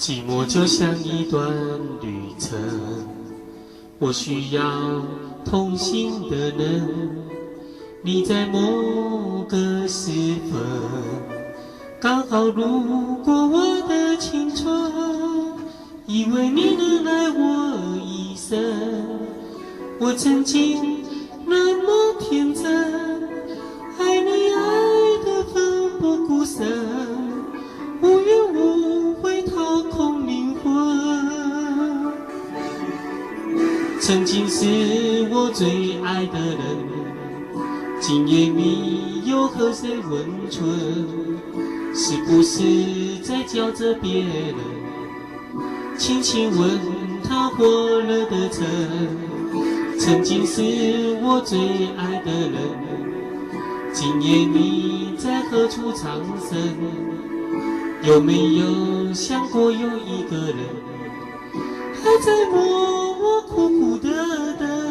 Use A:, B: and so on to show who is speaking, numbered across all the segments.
A: 寂寞就像一段旅程，我需要同行的人。你在某个时分，刚好路过我的青春，以为你能爱我一生。我曾经那么天真，爱你爱得奋不顾身，无怨无悔掏空灵魂。曾经是我最爱的人，今夜你又和谁温存？是不是在叫着别人？轻轻吻他火热的唇。曾经是我最爱的人，今夜你在何处藏身？有没有想过有一个人，还在默默苦苦的等？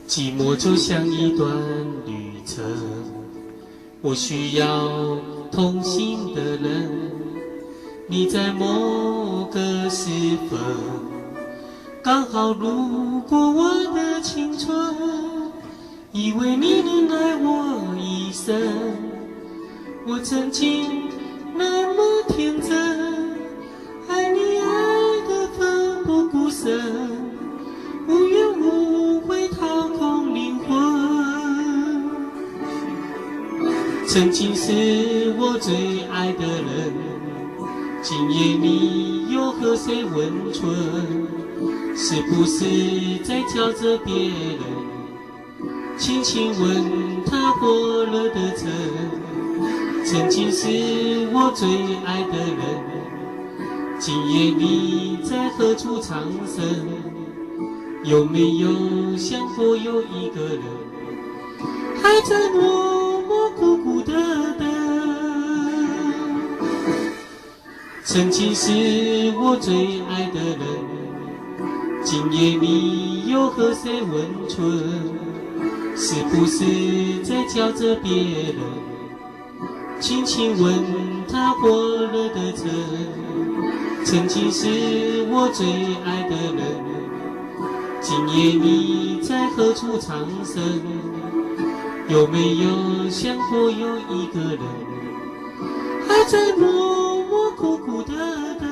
A: 寂寞就像一段旅程，我需要同行的人。你在某个时分，刚好路过我的青春，以为你能爱我一生。我曾经那么天真，爱你爱得奋不顾身，无怨无悔掏空灵魂。曾经是我最爱的人，今夜你又和谁温存？是不是在叫着别人？轻轻吻他火热的唇。曾经是我最爱的人，今夜你在何处藏身？有没有想过有一个人，还在默默苦苦的等？曾经是我最爱的人，今夜你又和谁温存？是不是在叫着别人？轻轻吻他火热的唇。曾经是我最爱的人，今夜你在何处藏身？有没有想过有一个人，还在默默苦苦的等？